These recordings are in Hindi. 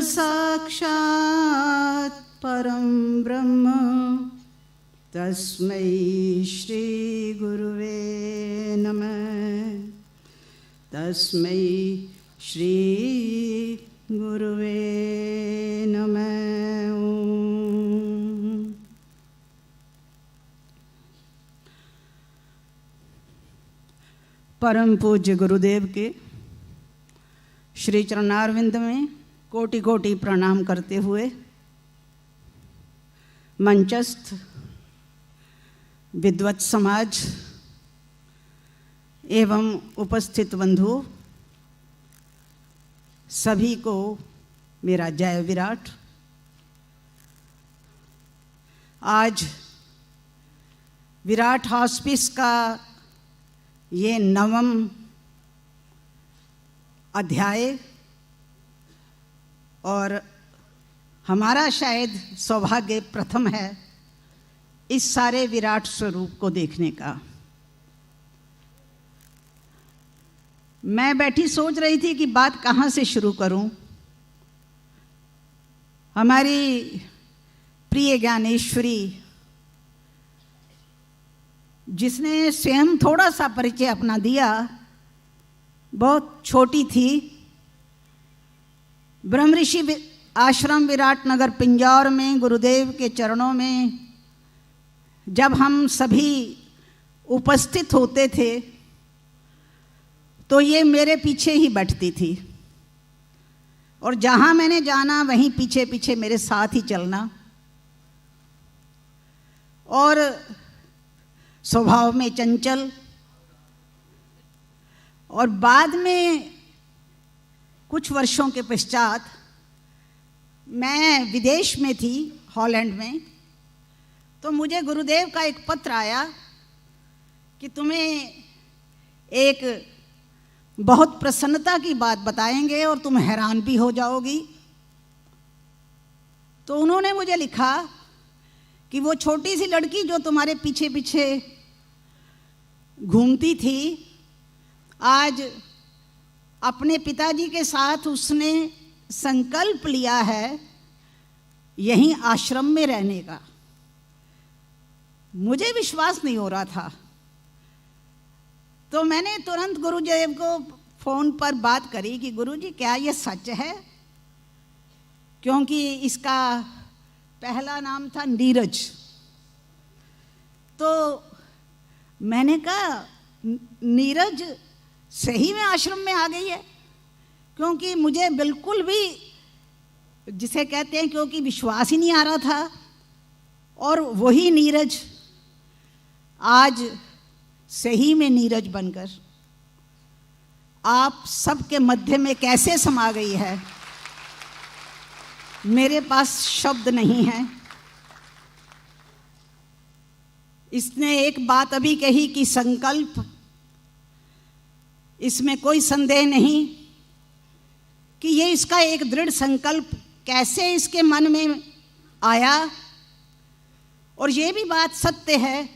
साक्षात् परं ब्रह्म तस्मै श्री गुरुवे नमः। तस्मै श्री गुरुवे नमः। परम पूज्य गुरुदेव के श्री चरणारविंद में कोटि कोटि प्रणाम करते हुए मंचस्थ विद्वत समाज एवं उपस्थित बंधुओं सभी को मेरा जय विराट। आज विराट हॉस्पिस का ये 9वां अध्याय और हमारा शायद सौभाग्य प्रथम है इस सारे विराट स्वरूप को देखने का। मैं बैठी सोच रही थी कि बात कहाँ से शुरू करूं। हमारी प्रिय ज्ञानेश्वरी जिसने स्वयं थोड़ा सा परिचय अपना दिया, बहुत छोटी थी। ब्रह्म ऋषि आश्रम विराटनगर पिंजौर में गुरुदेव के चरणों में जब हम सभी उपस्थित होते थे तो ये मेरे पीछे ही बैठती थी और जहाँ मैंने जाना वहीं पीछे पीछे मेरे साथ ही चलना। और स्वभाव में चंचल, और बाद में कुछ वर्षों के पश्चात मैं विदेश में थी, हॉलैंड में, तो मुझे गुरुदेव का एक पत्र आया कि तुम्हें एक बहुत प्रसन्नता की बात बताएंगे और तुम हैरान भी हो जाओगी। तो उन्होंने मुझे लिखा कि वो छोटी सी लड़की जो तुम्हारे पीछे पीछे घूमती थी, आज अपने पिताजी के साथ उसने संकल्प लिया है यहीं आश्रम में रहने का। मुझे विश्वास नहीं हो रहा था, तो मैंने तुरंत गुरुदेव को फोन पर बात करी कि गुरुजी क्या ये सच है, क्योंकि इसका पहला नाम था नीरज। तो मैंने कहा नीरज सही में आश्रम में आ गई है, क्योंकि मुझे बिल्कुल भी, जिसे कहते हैं, क्योंकि विश्वास ही नहीं आ रहा था। और वही नीरज आज सही में नीरज बनकर आप सबके मध्य में कैसे समा गई है, मेरे पास शब्द नहीं है। इसने एक बात अभी कही कि संकल्प, इसमें कोई संदेह नहीं कि ये इसका एक दृढ़ संकल्प कैसे इसके मन में आया। और ये भी बात सत्य है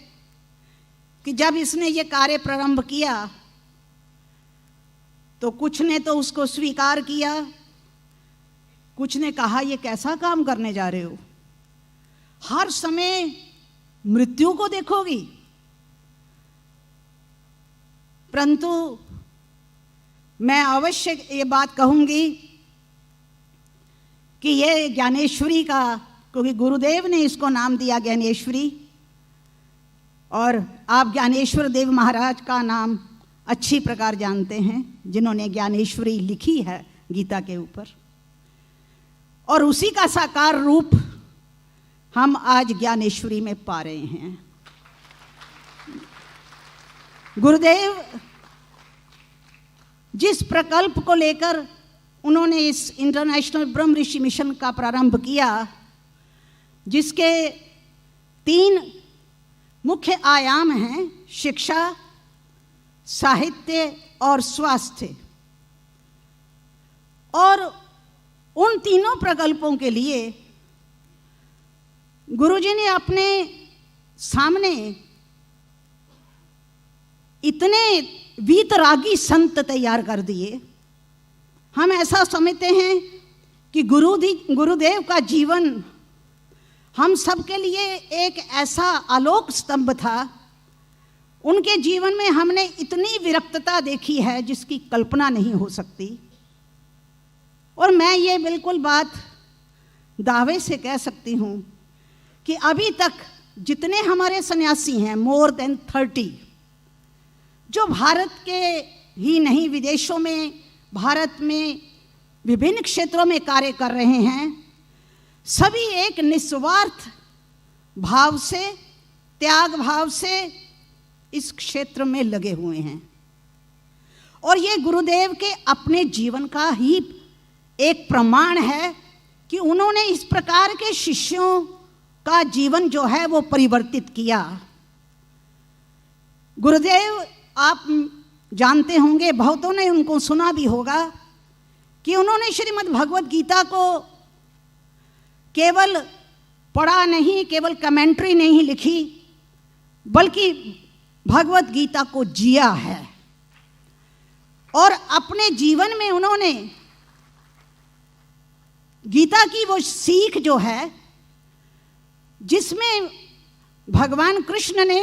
कि जब इसने ये कार्य प्रारंभ किया तो कुछ ने तो उसको स्वीकार किया, कुछ ने कहा ये कैसा काम करने जा रहे हो, हर समय मृत्यु को देखोगी। परंतु मैं अवश्य ये बात कहूंगी कि ये ज्ञानेश्वरी का, क्योंकि गुरुदेव ने इसको नाम दिया ज्ञानेश्वरी, और आप ज्ञानेश्वर देव महाराज का नाम अच्छी प्रकार जानते हैं, जिन्होंने ज्ञानेश्वरी लिखी है गीता के ऊपर। और उसी का साकार रूप हम आज ज्ञानेश्वरी में पा रहे हैं। गुरुदेव जिस प्रकल्प को लेकर उन्होंने इस इंटरनेशनल ब्रह्म ऋषि मिशन का प्रारंभ किया, जिसके 3 मुख्य आयाम हैं, शिक्षा, साहित्य और स्वास्थ्य, और उन तीनों प्रकल्पों के लिए गुरुजी ने अपने सामने इतने वीतरागी संत तैयार कर दिए। हम ऐसा समझते हैं कि गुरुदेव का जीवन हम सब के लिए एक ऐसा आलोक स्तंभ था। उनके जीवन में हमने इतनी विरक्तता देखी है जिसकी कल्पना नहीं हो सकती। और मैं ये बिल्कुल बात दावे से कह सकती हूँ कि अभी तक जितने हमारे सन्यासी हैं, मोर देन 30, जो भारत के ही नहीं विदेशों में, भारत में विभिन्न क्षेत्रों में कार्य कर रहे हैं, सभी एक निस्वार्थ भाव से, त्याग भाव से इस क्षेत्र में लगे हुए हैं। और ये गुरुदेव के अपने जीवन का ही एक प्रमाण है कि उन्होंने इस प्रकार के शिष्यों का जीवन जो है वो परिवर्तित किया। गुरुदेव आप जानते होंगे, बहुतों ने उनको सुना भी होगा कि उन्होंने श्रीमद् भगवत गीता को केवल पढ़ा नहीं, केवल कमेंट्री नहीं लिखी, बल्कि भगवत गीता को जिया है। और अपने जीवन में उन्होंने गीता की वो सीख जो है, जिसमें भगवान कृष्ण ने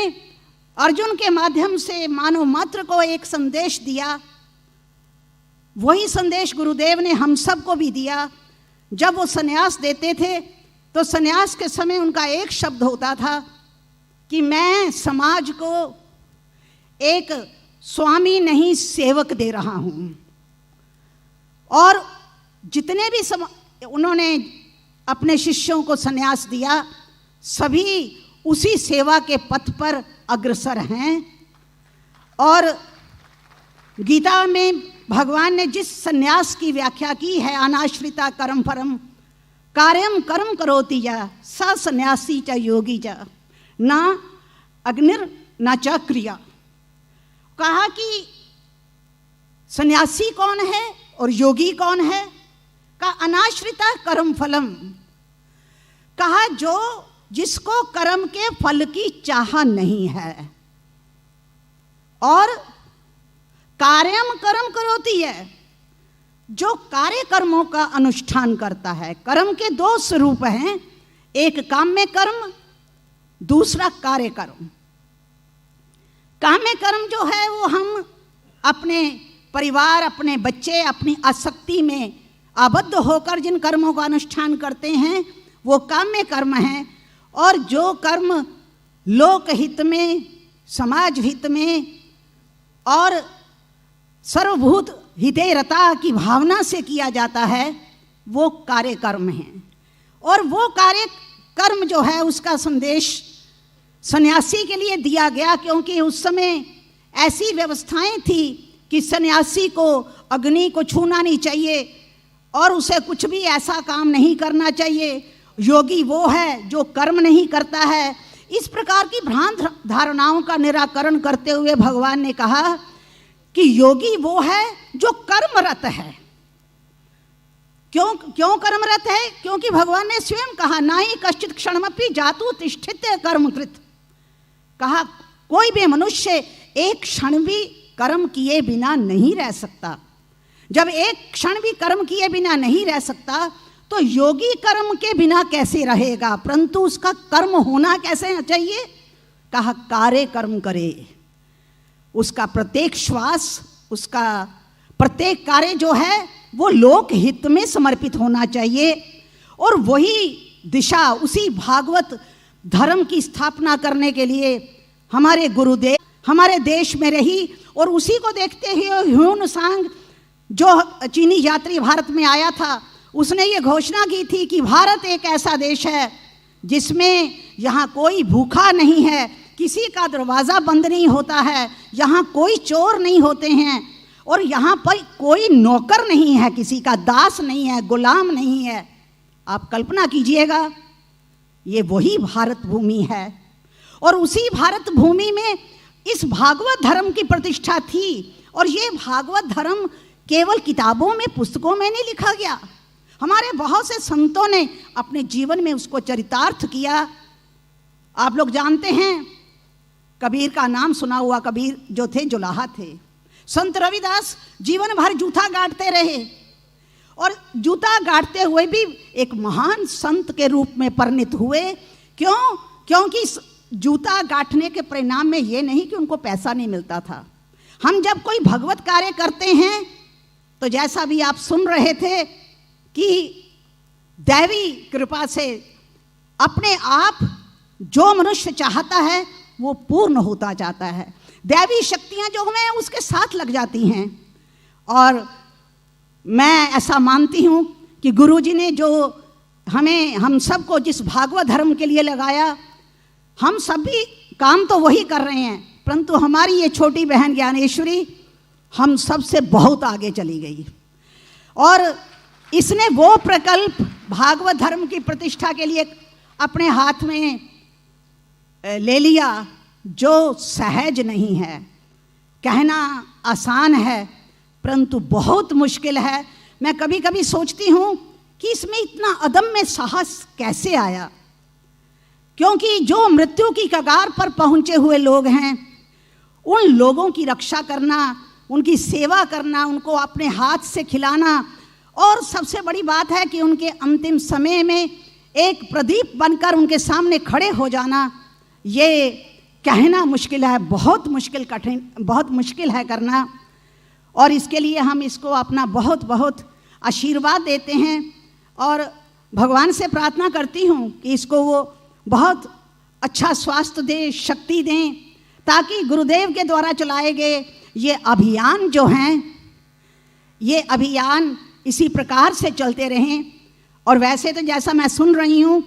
अर्जुन के माध्यम से मानव मात्र को एक संदेश दिया, वही संदेश गुरुदेव ने हम सबको भी दिया। जब वो सन्यास देते थे तो सन्यास के समय उनका एक शब्द होता था कि मैं समाज को एक स्वामी नहीं सेवक दे रहा हूं। और जितने भी उन्होंने अपने शिष्यों को सन्यास दिया, सभी उसी सेवा के पथ पर अग्रसर हैं। और गीता में भगवान ने जिस सन्यास की व्याख्या की है, अनाश्रिता कर्म परम कार्यम कर्म करोति या स सन्यासी च योगी च ना अग्निर न च क्रिया। कहा कि सन्यासी कौन है और योगी कौन है? कहा अनाश्रिता कर्म फलम। कहा जो जिसको कर्म के फल की चाह नहीं है। और कार्यम कर्म करोती है, जो कार्य कर्मों का अनुष्ठान करता है। कर्म के दो स्वरूप हैं, एक काम्य कर्म, दूसरा कार्य कर्म। काम्य कर्म जो है वो हम अपने परिवार, अपने बच्चे, अपनी आसक्ति में आबद्ध होकर जिन कर्मों का अनुष्ठान करते हैं वो काम्य कर्म हैं। और जो कर्म लोक हित में, समाज हित में और सर्वभूत हिते रता की भावना से किया जाता है वो कार्य कर्म है। और वो कार्य कर्म जो है उसका संदेश सन्यासी के लिए दिया गया, क्योंकि उस समय ऐसी व्यवस्थाएं थी कि सन्यासी को अग्नि को छूना नहीं चाहिए और उसे कुछ भी ऐसा काम नहीं करना चाहिए। योगी वो है जो कर्म नहीं करता है। इस प्रकार की भ्रांत धारणाओं का निराकरण करते हुए भगवान ने कहा कि योगी वो है जो कर्मरत है। क्यों कर्मरत है? क्योंकि भगवान ने स्वयं कहा नाहि कश्चित् क्षणमपि जातु तिष्ठित्य कर्मकृत। कहा कोई भी मनुष्य एक क्षण भी कर्म किए बिना नहीं रह सकता। जब एक क्षण भी कर्म किए बिना नहीं रह सकता तो योगी कर्म के बिना कैसे रहेगा? परंतु उसका कर्म होना कैसे चाहिए? कहा कार्य कर्म करे। उसका प्रत्येक श्वास, उसका प्रत्येक कार्य जो है वो लोक हित में समर्पित होना चाहिए। और वही दिशा, उसी भागवत धर्म की स्थापना करने के लिए हमारे गुरुदेव हमारे देश में रही। और उसी को देखते हुए ह्यून सांग जो चीनी यात्री भारत में आया था, उसने ये घोषणा की थी कि भारत एक ऐसा देश है जिसमें यहाँ कोई भूखा नहीं है, किसी का दरवाज़ा बंद नहीं होता है, यहाँ कोई चोर नहीं होते हैं और यहाँ पर कोई नौकर नहीं है, किसी का दास नहीं है, गुलाम नहीं है। आप कल्पना कीजिएगा, ये वही भारत भूमि है। और उसी भारत भूमि में इस भागवत धर्म की प्रतिष्ठा थी। और ये भागवत धर्म केवल किताबों में, पुस्तकों में नहीं लिखा गया। हमारे बहुत से संतों ने अपने जीवन में उसको चरितार्थ किया। आप लोग जानते हैं, कबीर का नाम सुना हुआ। कबीर जो थे जुलाहा थे। संत रविदास जीवन भर जूठा गाड़ते रहे और जूता गाड़ते हुए भी एक महान संत के रूप में परिणित हुए। क्यों? क्योंकि जूता गांठने के परिणाम में ये नहीं कि उनको पैसा नहीं मिलता था। हम जब कोई भगवत कार्य करते हैं तो जैसा भी आप सुन रहे थे कि दैवी कृपा से अपने आप जो मनुष्य चाहता है वो पूर्ण होता जाता है। दैवी शक्तियां जो हमें उसके साथ लग जाती हैं। और मैं ऐसा मानती हूँ कि गुरुजी ने जो हम सबको जिस भागवत धर्म के लिए लगाया, हम सभी काम तो वही कर रहे हैं, परंतु हमारी ये छोटी बहन ज्ञानेश्वरी हम सबसे बहुत आगे चली गई और इसने वो प्रकल्प भागवत धर्म की प्रतिष्ठा के लिए अपने हाथ में ले लिया जो सहज नहीं है। कहना आसान है परंतु बहुत मुश्किल है। मैं कभी कभी सोचती हूँ कि इसमें इतना अदम्य साहस कैसे आया, क्योंकि जो मृत्यु की कगार पर पहुँचे हुए लोग हैं उन लोगों की रक्षा करना, उनकी सेवा करना, उनको अपने हाथ से खिलाना और सबसे बड़ी बात है कि उनके अंतिम समय में एक प्रदीप बनकर उनके सामने खड़े हो जाना, ये कहना मुश्किल है, बहुत मुश्किल, कठिन, बहुत मुश्किल है करना। और इसके लिए हम इसको अपना बहुत बहुत आशीर्वाद देते हैं और भगवान से प्रार्थना करती हूँ कि इसको वो बहुत अच्छा स्वास्थ्य दे, शक्ति दें, ताकि गुरुदेव के द्वारा चलाए गए ये अभियान जो हैं, ये अभियान इसी प्रकार से चलते रहें। और वैसे तो जैसा मैं सुन रही हूँ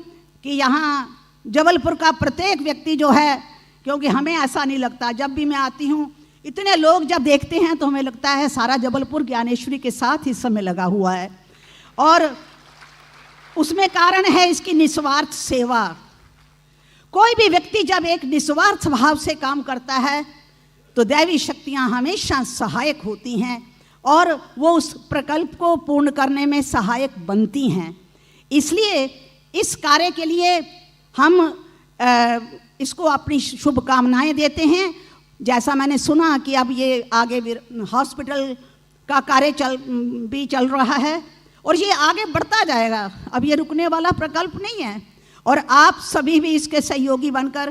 कि यहाँ जबलपुर का प्रत्येक व्यक्ति जो है, क्योंकि हमें ऐसा नहीं लगता, जब भी मैं आती हूँ इतने लोग जब देखते हैं तो हमें लगता है सारा जबलपुर ज्ञानेश्वरी के साथ इस समय लगा हुआ है। और उसमें कारण है इसकी निस्वार्थ सेवा। कोई भी व्यक्ति जब एक निस्वार्थ भाव से काम करता है तो दैवी शक्तियाँ हमेशा सहायक होती हैं और वो उस प्रकल्प को पूर्ण करने में सहायक बनती हैं। इसलिए इस कार्य के लिए हम इसको अपनी शुभकामनाएं देते हैं। जैसा मैंने सुना कि अब ये आगे हॉस्पिटल का कार्य चल रहा है और ये आगे बढ़ता जाएगा, अब ये रुकने वाला प्रकल्प नहीं है। और आप सभी भी इसके सहयोगी बनकर,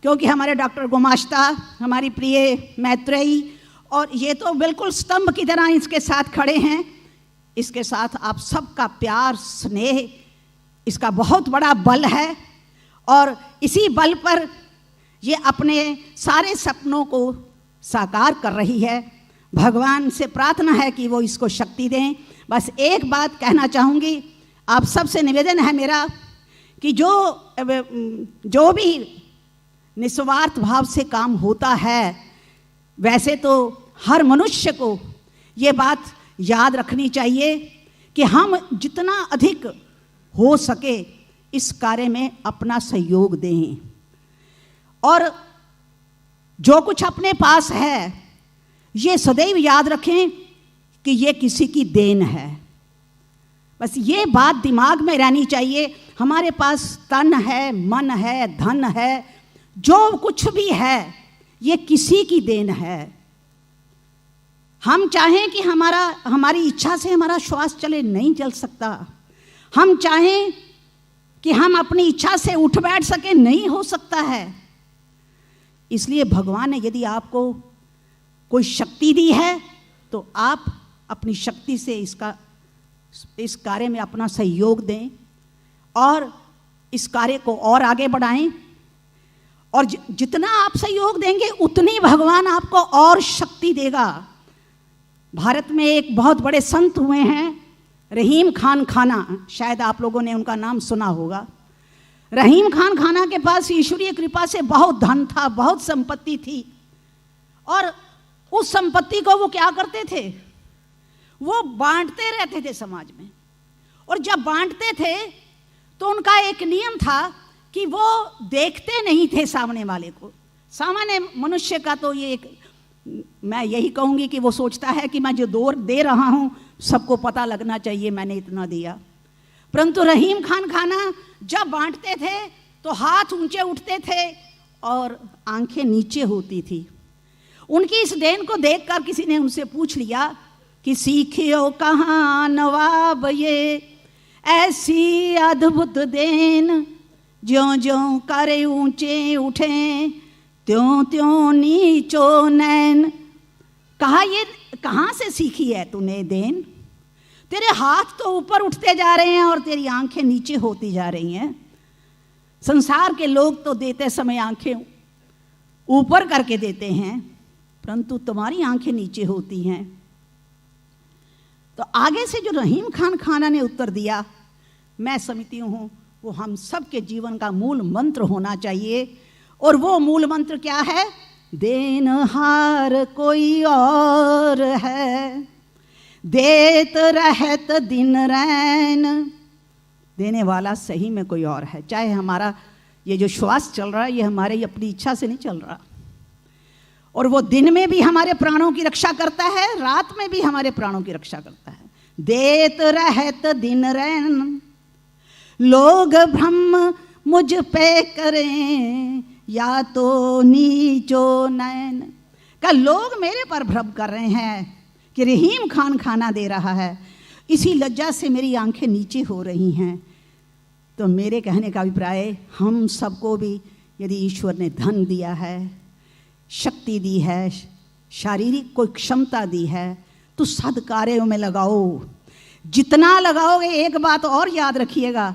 क्योंकि हमारे डॉक्टर गुमाश्ता, हमारी प्रिय मैत्रेयी, और ये तो बिल्कुल स्तंभ की तरह इसके साथ खड़े हैं, इसके साथ आप सबका प्यार, स्नेह, इसका बहुत बड़ा बल है। और इसी बल पर ये अपने सारे सपनों को साकार कर रही है। भगवान से प्रार्थना है कि वो इसको शक्ति दें। बस एक बात कहना चाहूँगी, आप सबसे निवेदन है मेरा कि जो भी निस्वार्थ भाव से काम होता है, वैसे तो हर मनुष्य को ये बात याद रखनी चाहिए कि हम जितना अधिक हो सके इस कार्य में अपना सहयोग दें और जो कुछ अपने पास है ये सदैव याद रखें कि ये किसी की देन है। बस ये बात दिमाग में रहनी चाहिए। हमारे पास तन है, मन है, धन है, जो कुछ भी है ये किसी की देन है। हम चाहें कि हमारी इच्छा से हमारा श्वास चले, नहीं चल सकता। हम चाहें कि हम अपनी इच्छा से उठ बैठ सके, नहीं हो सकता है। इसलिए भगवान ने यदि आपको कोई शक्ति दी है तो आप अपनी शक्ति से इस कार्य में अपना सहयोग दें और इस कार्य को और आगे बढ़ाएं। और जितना आप सहयोग देंगे उतनी भगवान आपको और शक्ति देगा। भारत में एक बहुत बड़े संत हुए हैं, रहीम खान खाना, शायद आप लोगों ने उनका नाम सुना होगा। रहीम खान खाना के पास ईश्वरीय कृपा से बहुत धन था, बहुत संपत्ति थी, और उस संपत्ति को वो क्या करते थे, वो बांटते रहते थे समाज में। और जब बांटते थे तो उनका एक नियम था कि वो देखते नहीं थे सामने वाले को। सामान्य मनुष्य का तो ये एक, मैं यही कहूँगी कि वो सोचता है कि मैं जो दे रहा हूँ सबको पता लगना चाहिए मैंने इतना दिया। परंतु रहीम खान खाना जब बांटते थे तो हाथ ऊंचे उठते थे और आंखें नीचे होती थी। उनकी इस देन को देखकर किसी ने उनसे पूछ लिया कि सीखियो कहाँ नवाब ये ऐसी अद्भुत देन, ज्यों ज्यों करे ऊंचे उठे त्यों त्यों नीचो नैन। कहा ये कहाँ से सीखी है तूने देन? तेरे हाथ तो ऊपर उठते जा रहे हैं और तेरी आंखें नीचे होती जा रही हैं। संसार के लोग तो देते समय आंखें ऊपर करके देते हैं, परंतु तुम्हारी आंखें नीचे होती हैं। तो आगे से जो रहीम खान खाना ने उत्तर दिया, मैं समझती हूँ वो हम सब के जीवन का मूल मंत्र होना चाहिए। और वो मूल मंत्र क्या है? देनहार कोई और है, देत रहत दिन रैन। देने वाला सही में कोई और है। चाहे हमारा ये जो श्वास चल रहा है ये हमारे अपनी इच्छा से नहीं चल रहा, और वो दिन में भी हमारे प्राणों की रक्षा करता है, रात में भी हमारे प्राणों की रक्षा करता है। देत रहत दिन रैन, लोग भ्रम मुझ पे करें या तो नीचो नैन। का लोग मेरे पर भ्रम कर रहे हैं कि रहीम खान खाना दे रहा है, इसी लज्जा से मेरी आंखें नीचे हो रही हैं। तो मेरे कहने का अभिप्राय, हम सबको भी यदि ईश्वर ने धन दिया है, शक्ति दी है, शारीरिक कोई क्षमता दी है, तो सद्कार्यों में लगाओ। जितना लगाओगे, एक बात और याद रखिएगा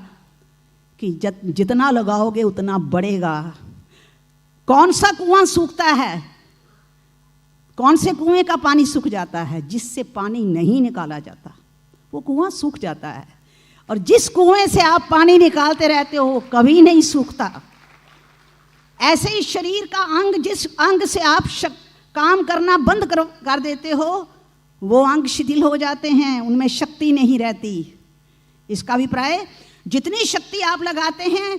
कि जितना लगाओगे उतना बढ़ेगा। कौन सा कुआं सूखता है? कौन से कुएं का पानी सूख जाता है? जिससे पानी नहीं निकाला जाता वो कुआं सूख जाता है, और जिस कुएं से आप पानी निकालते रहते हो वो कभी नहीं सूखता। ऐसे ही शरीर का अंग, जिस अंग से आप काम करना बंद कर देते हो, वो अंग शिथिल हो जाते हैं, उनमें शक्ति नहीं रहती। इसका अभिप्राय, जितनी शक्ति आप लगाते हैं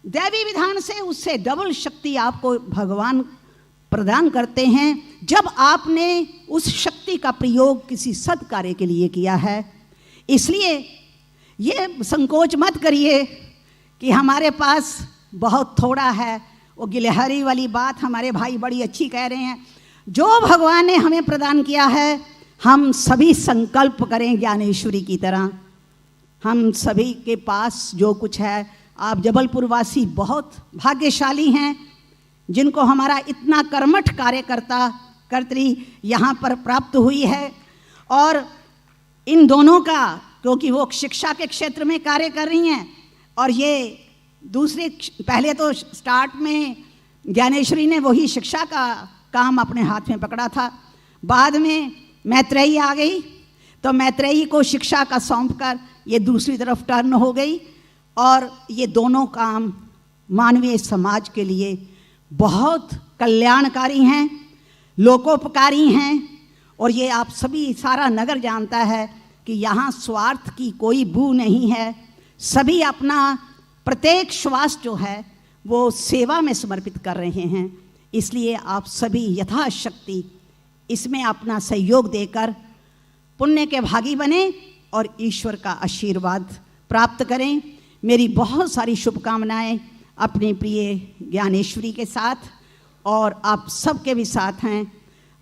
दैवी विधान से, उससे डबल शक्ति आपको भगवान प्रदान करते हैं जब आपने उस शक्ति का प्रयोग किसी सत्कार्य के लिए किया है। इसलिए ये संकोच मत करिए कि हमारे पास बहुत थोड़ा है। वो गिलहरी वाली बात हमारे भाई बड़ी अच्छी कह रहे हैं। जो भगवान ने हमें प्रदान किया है, हम सभी संकल्प करें ज्ञानेश्वरी की तरह। हम सभी के पास जो कुछ है, आप जबलपुर वासी बहुत भाग्यशाली हैं जिनको हमारा इतना कर्मठ कर्त्री यहाँ पर प्राप्त हुई है। और इन दोनों का, क्योंकि वो शिक्षा के क्षेत्र में कार्य कर रही हैं, और ये दूसरे, पहले तो स्टार्ट में ज्ञानेश्वरी ने वही शिक्षा का काम अपने हाथ में पकड़ा था, बाद में मैत्रेयी आ गई, तो मैत्रेयी को शिक्षा का सौंप कर ये दूसरी तरफ टर्न हो गई। और ये दोनों काम मानवीय समाज के लिए बहुत कल्याणकारी हैं, लोकोपकारी हैं। और ये आप सभी, सारा नगर जानता है कि यहाँ स्वार्थ की कोई बू नहीं है। सभी अपना प्रत्येक श्वास जो है वो सेवा में समर्पित कर रहे हैं। इसलिए आप सभी यथाशक्ति इसमें अपना सहयोग देकर पुण्य के भागी बने और ईश्वर का आशीर्वाद प्राप्त करें। मेरी बहुत सारी शुभकामनाएं अपनी प्रिय ज्ञानेश्वरी के साथ, और आप सबके भी साथ हैं।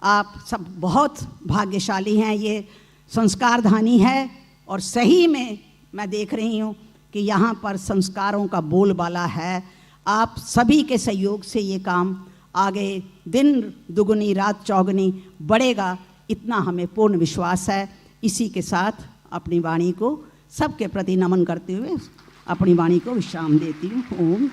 आप सब बहुत भाग्यशाली हैं। ये संस्कारधानी है, और सही में मैं देख रही हूँ कि यहाँ पर संस्कारों का बोलबाला है। आप सभी के सहयोग से ये काम आगे दिन दुगुनी रात चौगुनी बढ़ेगा, इतना हमें पूर्ण विश्वास है। इसी के साथ अपनी वाणी को सबके प्रति नमन करते हुए अपनी वाणी को विश्राम देती हूँ। ओम।